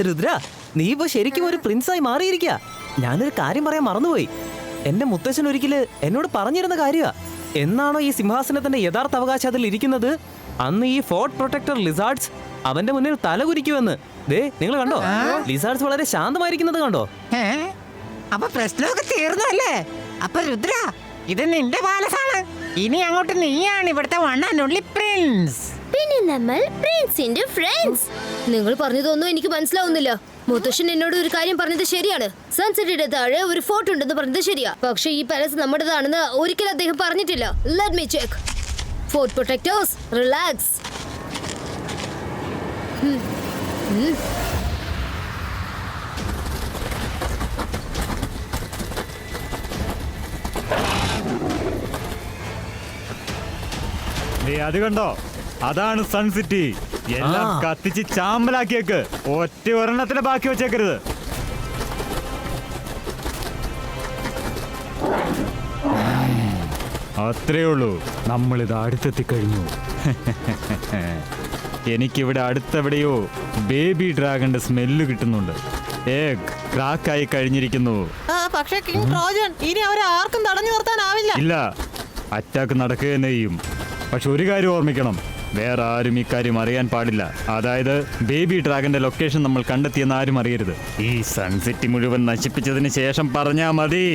രുദ്ര, നീ ഇപ്പൊ ശരിക്കും ഒരു പ്രിൻസായി മാറിയിരിക്കുക. ഞാനൊരു കാര്യം പറയാൻ മറന്നുപോയി. എന്റെ മുത്തശ്ശൻ ഒരിക്കല് എന്നോട് പറഞ്ഞിരുന്ന കാര്യമാ. എന്നാണോ ഈ സിംഹാസനത്തിന്റെ യഥാർത്ഥ അവകാശം അതിൽ ഇരിക്കുന്നത്, അന്ന് ഈ ഫോർട്ട് പ്രൊട്ടക്ടർ ലിസാർഡ്സ് അവന്റെ മുന്നിൽ തലകുരിക്കുമെന്ന്. ദേ, നിങ്ങൾ കണ്ടോ? ലിസാർഡ്സ് വളരെ ശാന്തമായിരിക്കുന്നത് കണ്ടോ? അപ്പൊ പ്രശ്നമൊക്കെ തീർന്നല്ലേ? അപ്പൊ രുദ്ര, ഇത് നിന്റെ പാലസാണ്. ഇനി അങ്ങോട്ട് നീയാണ് ഇവിടുത്തെ വൺ ആൻഡ് ഓൺലി പ്രിൻസ്. പിന്നെ നമ്മൾ പ്രിൻസിന്റെ ഫ്രണ്ട്സ്. നിങ്ങൾ പറഞ്ഞതൊന്നും എനിക്ക് മനസ്സിലാവുന്നില്ല. മുത്തശ്ശൻ എന്നോട് ഒരു കാര്യം പറഞ്ഞത് ശരിയാണ്. സൺസെറ്റിന്റെ താഴെ ഒരു ഫോർട്ട് ഉണ്ടെന്ന് പറഞ്ഞത് ശരിയാ. പക്ഷേ ഈ പാലസ് നമ്മുടേതാണെന്ന് ഒരിക്കലും അദ്ദേഹം പറഞ്ഞിട്ടില്ല. Let me check. Fort protectors, relax. അത് കണ്ടോ? അതാണ് സൺ സിറ്റി. എല്ലാം കത്തിച്ച് ചാമ്പലാക്കിയേക്ക്. ഒറ്റ ഒരെണ്ണത്തിന് ബാക്കി വെച്ചേക്കരുത്. അത്രേ ഉള്ളൂ. നമ്മളിത് അടുത്തെത്തിക്കഴിഞ്ഞു. എനിക്കിവിടെ അടുത്തെവിടെയോ ബേബി ഡ്രാഗന്റെ സ്മെല്ല് കിട്ടുന്നുണ്ട്. എഗ് ക്രാക്കായി കഴിഞ്ഞിരിക്കുന്നു. പക്ഷേ കിങ് ട്രോജൻ, ഇനി അവരെ ആർക്കും തടഞ്ഞു നിർത്താനാവില്ല. ഇല്ല, അറ്റാക്ക് നടക്കുക തന്നെ ചെയ്യും. പക്ഷെ ഒരു കാര്യം ഓർമ്മിക്കണം, വേറെ ആരും ഇക്കാര്യം അറിയാൻ പാടില്ല. അതായത് ബേബി ഡ്രാഗന്റെ ലൊക്കേഷൻ നമ്മൾ കണ്ടെത്തിയെന്ന് ആരും അറിയരുത്. ഈ സൺസിറ്റി മുഴുവൻ നശിപ്പിച്ചതിന് ശേഷം പറഞ്ഞാ മതി.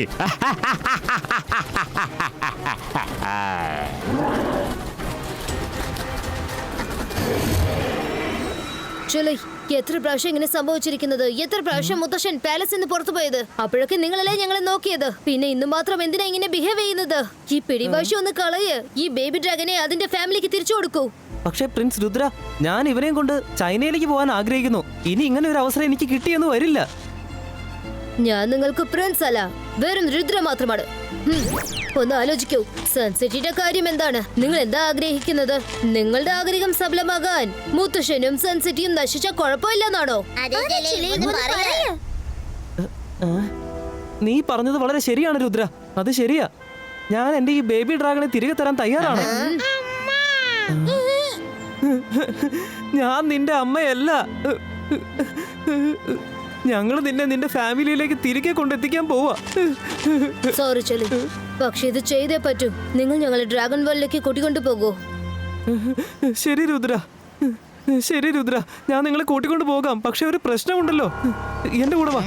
എത്ര പ്രാവശ്യം ഇങ്ങനെ സംഭവിച്ചിരിക്കുന്നത്? എത്ര പ്രാവശ്യം മുത്തശ്ശൻ പാലസിൽ നിന്ന് പുറത്തു പോയത്? അപ്പോഴൊക്കെ നിങ്ങളല്ലേ ഞങ്ങളെ നോക്കിയത്? പിന്നെ ഇന്ന് മാത്രം എന്തിനാ ഇങ്ങനെ ബിഹേവ് ചെയ്യുന്നത്? ഈ പിടിവാശി ഒന്ന് കളയ്. ഈ ബേബി ഡ്രാഗനെ അതിന്റെ ഫാമിലിക്ക് തിരിച്ചു കൊടുക്കൂ. പക്ഷേ പ്രിൻസ് രുദ്ര, ഞാൻ ഇവനെയും കൊണ്ട് ചൈനയിലേക്ക് പോകാൻ ആഗ്രഹിക്കുന്നു. ഇനി ഇങ്ങനെ ഒരു അവസരം എനിക്ക് കിട്ടിയെന്ന് വരില്ല. ഞാൻ നിങ്ങൾക്ക് പ്രിൻസ് അല്ല, വെറും രുദ്ര മാത്രമാണ്. ഒന്ന് ആലോചിക്കൂ, സൺസിറ്റിയുടെ കാര്യം എന്താണ്? നിങ്ങൾ എന്താ ആഗ്രഹിക്കുന്നത്? നിങ്ങളുടെ ആഗ്രഹം സഫലമാകാൻ മുത്തശ്ശനും സൺസിറ്റിയും നശിച്ച കുഴപ്പമില്ലെന്നാണോ? നീ പറഞ്ഞത് വളരെ ശരിയാണ് രുദ്ര, അത് ശരിയാ. ഞാൻ എന്റെ ഈ ബേബി ഡ്രാഗണെ തിരികെ തരാൻ തയ്യാറാണ്. ഞാൻ നിന്റെ അമ്മയല്ല. ഞങ്ങൾ നിന്റെ ഫാമിലിയിലേക്ക് തിരികെ കൊണ്ടെത്തിക്കാൻ പോവാ. സോറി ചൊല്ലി, പക്ഷെ ഇത് ചെയ്തേ പറ്റൂ. നിങ്ങൾ ഞങ്ങളെ ഡ്രാഗൺ വേൾഡിലേക്ക് കൂട്ടിക്കൊണ്ടു പോകൂ. ശരി രുദ്ര, ശരി രുദ്ര, ഞാൻ നിങ്ങളെ കൂട്ടിക്കൊണ്ട് പോകാം. പക്ഷെ ഒരു പ്രശ്നമുണ്ടല്ലോ. എന്റെ കൂടെ വാ.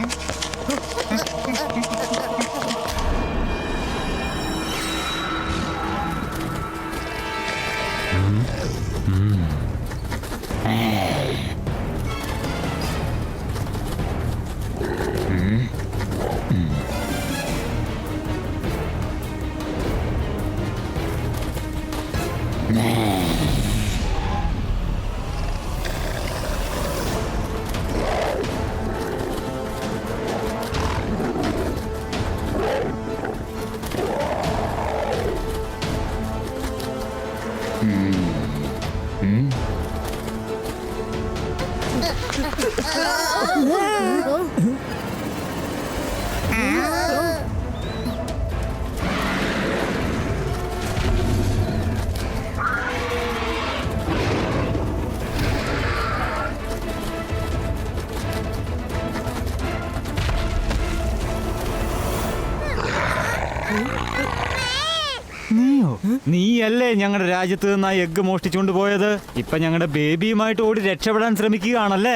നീയല്ലേ ഞങ്ങളുടെ രാജ്യത്ത് നിന്ന് ആ എഗ്ഗ് മോഷ്ടിച്ചുകൊണ്ട് പോയത്? ഇപ്പൊ ഞങ്ങളുടെ ബേബിയുമായിട്ട് ഓടി രക്ഷപ്പെടാൻ ശ്രമിക്കുകയാണല്ലേ?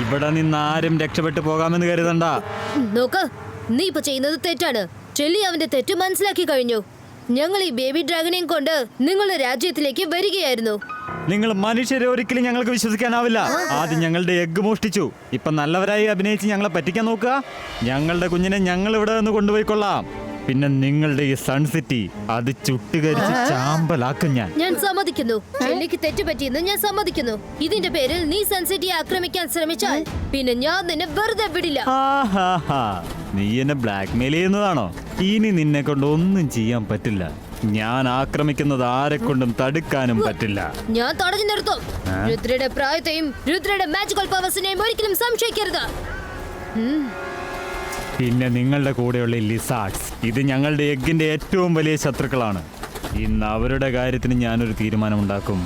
ഇവിടെ നിന്ന് ആരും രക്ഷപ്പെട്ടു പോകാമെന്ന് കരുതണ്ട. നോക്ക്, നീ ഇപ്പൊ ചെയ്യുന്നത് തെറ്റാണ്. ചെല്ലി അവന്റെ തെറ്റ് മനസ്സിലാക്കി കഴിഞ്ഞു. ഞങ്ങൾ ഈ ബേബി ഡ്രാഗനെയും കൊണ്ട് നിങ്ങളുടെ രാജ്യത്തിലേക്ക് വരികയായിരുന്നു. നിങ്ങൾ മനുഷ്യരെ ഒരിക്കലും ഞങ്ങൾക്ക് വിശ്വസിക്കാനാവില്ല. ആദ്യം ഞങ്ങളുടെ എഗ്ഗ് മോഷ്ടിച്ചു, ഇപ്പൊ നല്ലവരായി അഭിനയിച്ച് ഞങ്ങളെ പറ്റിക്കാൻ നോക്കുക. ഞങ്ങളുടെ കുഞ്ഞിനെ ഞങ്ങൾ ഇവിടെ നിന്ന് കൊണ്ടുപോയിക്കൊള്ളാം. പിന്നെ നിങ്ങളുടെ ഈ സൺസിറ്റി അത് ചുട്ടുകരിച്ച് ചാമ്പലാക്കും ഞാൻ സമ്മതിക്കുന്നു. ചെല്ലിക്ക് തെറ്റുപറ്റിയെന്ന് ഞാൻ സമ്മതിക്കുന്നു. ഇതിന്റെ പേരിൽ നീ സൺസിറ്റിയെ ആക്രമിക്കാൻ ശ്രമിച്ചാൽ പിന്നെ ഞാൻ നിന്നെ വെറുതെ വിടില്ല. നീ എന്നെ ബ്ലാക്ക്മെയിൽ ചെയ്യുന്നതാണോ? ഇനി നിന്നെ കൊണ്ട് ഒന്നും ചെയ്യാൻ പറ്റില്ല. ഞാൻ ആക്രമിക്കുന്നത് ആരെ കൊണ്ടും തടുക്കാനും പറ്റില്ല. ഞാൻ തടഞ്ഞു നിർത്തും. രുദ്രയുടെ പ്രായത്തെയും രുദ്രയുടെ മാജിക്കൽ പവേഴ്സിനെയും ഒരിക്കലും സംശയിക്കരുത്. പിന്നെ നിങ്ങളുടെ കൂടെയുള്ള ലിസാർഡ്സ്, ഇത് ഞങ്ങളുടെ എഗ്ഗിന്റെ ഏറ്റവും വലിയ ശത്രുക്കളാണ്. ഇന്ന് അവരുടെ കാര്യത്തിന് ഞാനൊരു തീരുമാനമുണ്ടാക്കും.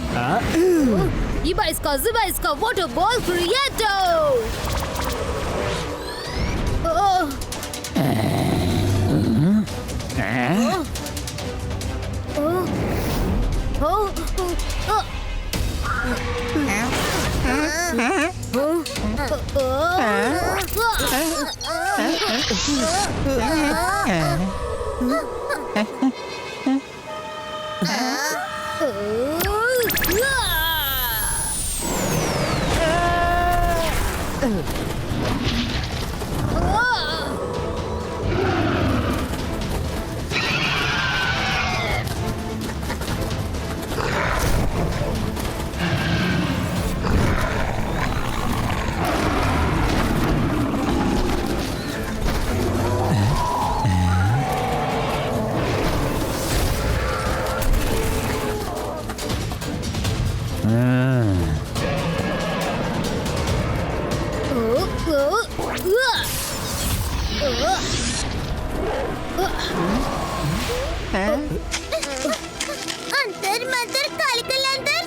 अंदर मंदर कालिकल अंदर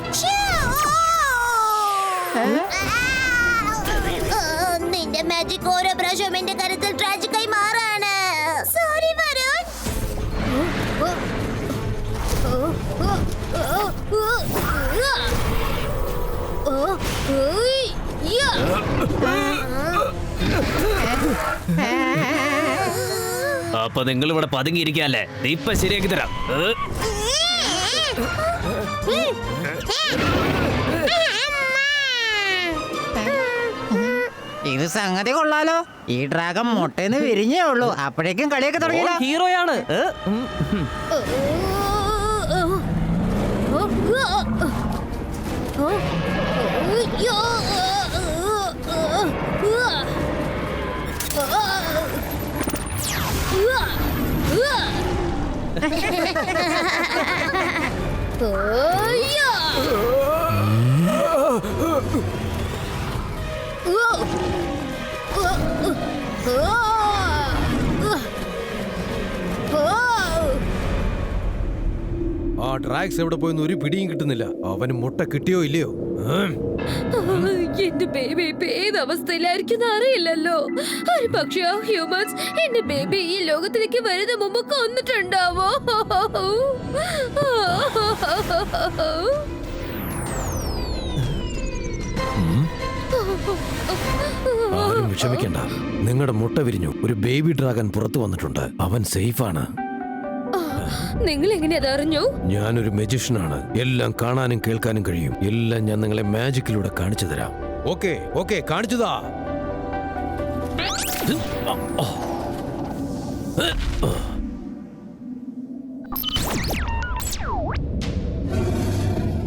നിന്റെ മാജിക് ഓരോ പ്രാവശ്യവും എന്റെ കരുത്തിൽ ട്രാജിക്കായി മാറാണ്. സോറി വരുൺ. അപ്പൊ നിങ്ങൾ ഇവിടെ പതുങ്ങിയിരിക്കല്ലേ? ഇപ്പൊ ശരിയാക്കി തരാം. ഇത് സംഗതി കൊള്ളാലോ. ഈ ഡ്രാഗൺ മുട്ടേന്ന് വിരിഞ്ഞേ ഉള്ളൂ, അപ്പോഴേക്കും കളിയൊക്കെ തുടങ്ങിയല്ലോ. ഹീറോയാണ്. ഓയ്യോ! ഓ! ഓ! ഓ! ഓ! ആ ഡ്രാഗ്സ് എവിടെ പോയെന്ന് ഒരു പിടിയും കിട്ടുന്നില്ല. അവന് മുട്ട കിട്ടിയോ ഇല്ലയോ? എന്റെ ബേബി ഇപ്പൊ ഏത് അവസ്ഥയിലായിരിക്കും അറിയില്ലല്ലോ. ഒരു പക്ഷേ ആ ഹ്യൂമൻസ് എന്റെ ബേബി ഈ ലോകത്തിലേക്ക് വരുന്ന മുമ്പ് കൊന്നിട്ടുണ്ടാവോ? ആരും വിഷമിക്കണ്ട, നിങ്ങളുടെ മുട്ട വിരിഞ്ഞു. ഒരു ബേബി ഡ്രാഗൺ പുറത്തു വന്നിട്ടുണ്ട്. അവൻ സേഫാണ്. നിങ്ങൾ എങ്ങനെ അതറിഞ്ഞു? ഞാനൊരു മജിഷ്യനാണ്. എല്ലാം കാണാനും കേൾക്കാനും കഴിയും. എല്ലാം ഞാൻ നിങ്ങളെ മാജിക്കിലൂടെ കാണിച്ചു തരാം. Okay okay, കാണിച്ചതാ.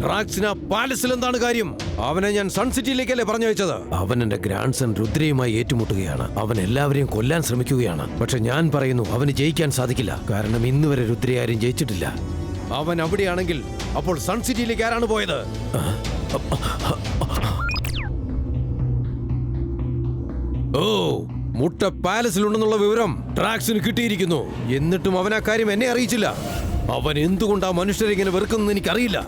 ഡ്രാഗ്സിന പാലസിൽ എന്താണ് കാര്യം? അവനെ ഞാൻ സൺ സിറ്റിയിലേക്കല്ലേ പറഞ്ഞു വെച്ചത്. അവൻ എന്റെ ഗ്രാൻഡ് സൺ രുദ്രയുമായി ഏറ്റുമുട്ടുകയാണ്. അവൻ എല്ലാവരെയും കൊല്ലാൻ ശ്രമിക്കുകയാണ്. പക്ഷെ ഞാൻ പറയുന്നു അവന് ജയിക്കാൻ സാധിക്കില്ല. കാരണം ഇന്ന് വരെ രുദ്രയെ ആരും ജയിച്ചിട്ടില്ല. അവൻ അവിടെയാണെങ്കിൽ അപ്പോൾ സൺ സിറ്റിയിലേക്ക് ആരാണ് പോയത്? ഓ, മുട്ട പാലസിലുണ്ടെന്നുള്ള വിവരം ഡ്രാഗ്സിന് കിട്ടിയിരിക്കുന്നു. എന്നിട്ടും അവൻ ആ കാര്യം എന്നെ അറിയിച്ചില്ല. അവൻ എന്തുകൊണ്ടാ മനുഷ്യരെ ഇങ്ങനെ വെറുക്കുന്നത് എനിക്കറിയില്ല.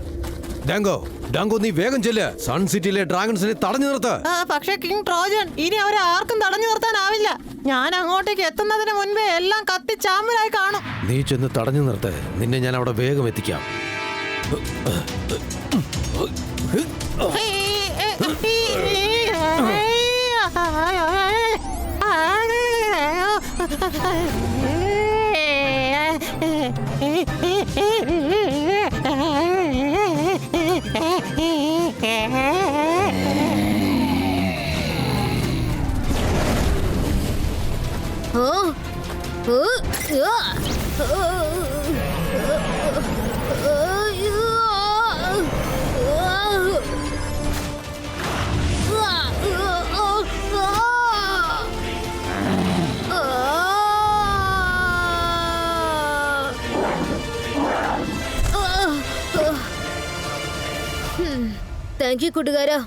ഡാങ്കോ നീ വേഗം ചെല്ല്. സൺ സിറ്റിയിലെ ഡ്രാഗൺസിനെ തടഞ്ഞു നിർത്ത്. പക്ഷേ കിങ് ട്രോജൻ, ഇനി അവരെ ആർക്കും തടഞ്ഞു നിർത്താനാവില്ല. ഞാൻ അങ്ങോട്ടേക്ക് എത്തുന്നതിന് മുൻപേ എല്ലാം കത്തിച്ചാമ്പലായി കാണും. നീ ചെന്ന് തടഞ്ഞു നിർത്ത്. നിന്നെ ഞാൻ അവിടെ വേഗം എത്തിക്കാം. താങ്ക് യു കൂട്ടുകാരാ.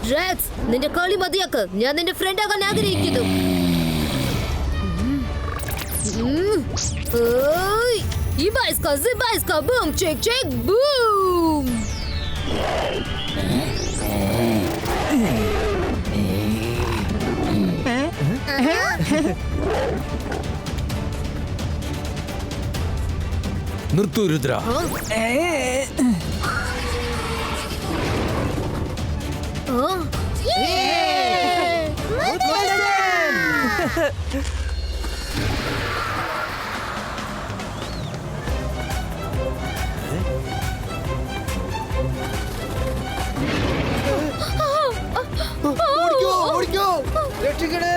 ഡ്രാഗ്സ്, നിന്റെ കളി മതിയാക്ക്. ഞാൻ നിന്റെ ഫ്രണ്ട് ആകാൻ ആഗ്രഹിക്കുന്നു. Ibaiska, boom, check, boom. നിർത്തൂ രുദ്ര. ഓടിക്കോ, രക്ഷിക്കണേ.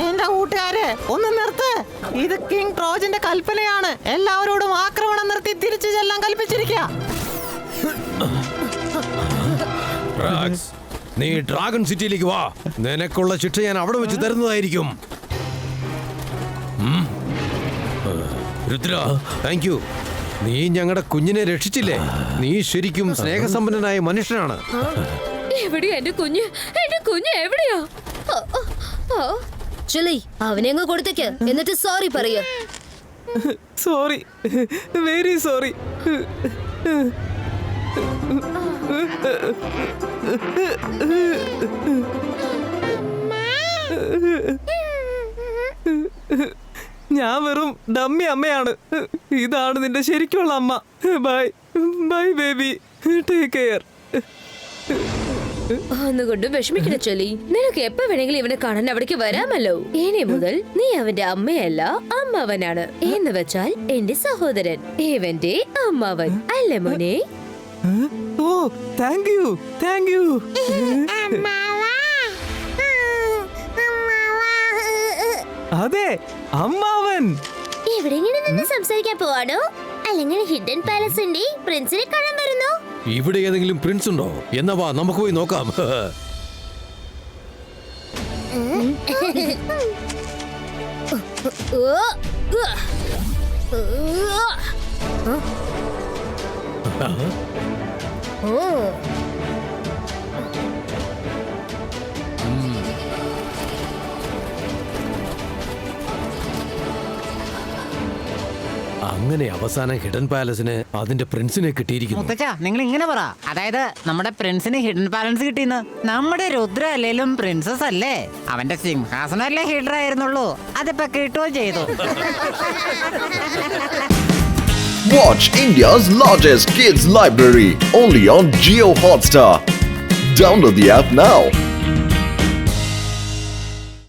എന്റെ കൂട്ടുകാരെ, ഒന്ന് നിർത്ത്. ഇത് കിങ് ട്രോജന്റെ കൽപ്പനയാണ്. എല്ലാവരോടും ആക്രമണം നിർത്തി തിരിച്ചു ചെല്ലാൻ കൽപ്പിച്ചിരിക്കുക. നീ ഡ്രാഗൺ സിറ്റിയിലേക്ക് വാ. നിനക്കുള്ള ശിക്ഷ ഞാൻ അവിടെ വെച്ച് തരുന്നതായിരിക്കും. Rudra, thank you. നീ ഞങ്ങളുടെ കുഞ്ഞിനെ രക്ഷിച്ചില്ലേ? നീ ശരിക്കും സ്നേഹസമ്പന്നനായ മനുഷ്യനാണ്. എവിടെയാ എന്റെ കുഞ്ഞ്? എന്റെ കുഞ്ഞ് എവിടെയാ? ചലി, അവനെ അങ്ങ് കൊടുത്തേക്ക്. എന്നിട്ട് സോറി പറയ. Sorry, very sorry. ഞാൻ വെറും ഡമ്മി അമ്മയാണ്. ഇതാണ് നിന്റെ ശരിക്കുള്ള അമ്മ. Bye bye baby, take care. ഒന്നുകൊണ്ട് വിഷമിക്കണ ചൊല്ലി. നിനക്ക് എപ്പോ വേണമെങ്കിലും ഇവനെ കാണാൻ അവിടേക്ക് വരാമല്ലോ. ഇനി മുതൽ നീ അവന്റെ അമ്മയല്ല, അമ്മാവനാണ്. എന്ന് വെച്ചാൽ എന്റെ സഹോദരൻ, ഇവന്റെ അമ്മാവൻ അല്ലേ മോനെ? ഓ, താങ്ക് യു, താങ്ക് യു. അതെ, അമ്മാവൻ. എവിടെയെങ്കിലും നിന്ന് സംസാരിക്കാൻ പോവാണോ അല്ലെങ്കിൽ ഹിഡൻ പാലസിന്റെ പ്രിൻസിനെ കാണാൻ വരുന്നോ? ഇവിടെ ഏതെങ്കിലും പ്രിൻസ് ഉണ്ടോ? എന്നാ വാ നമുക്ക് പോയി നോക്കാം. അങ്ങനെ അവസാനം ഹിഡൻ പാലസിന് അതിന്റെ പ്രിൻസിനെ കിട്ടിയിരിക്കുന്നു. മുത്തച്ഛ, നിങ്ങൾ ഇങ്ങനെ പറ. അതായത് നമ്മുടെ പ്രിൻസിന് ഹിഡൻ പാലൻസ് കിട്ടിയെന്ന്. നമ്മുടെ രുദ്ര അല്ലേലും പ്രിൻസസ് അല്ലേ? അവന്റെ സിംഹാസനല്ലേ ഹിഡർ ആയിരുന്നുള്ളൂ. അതിപ്പോ കിട്ടുകയും ചെയ്തു. Watch India's largest kids library only on Jio Hotstar. Download the app now.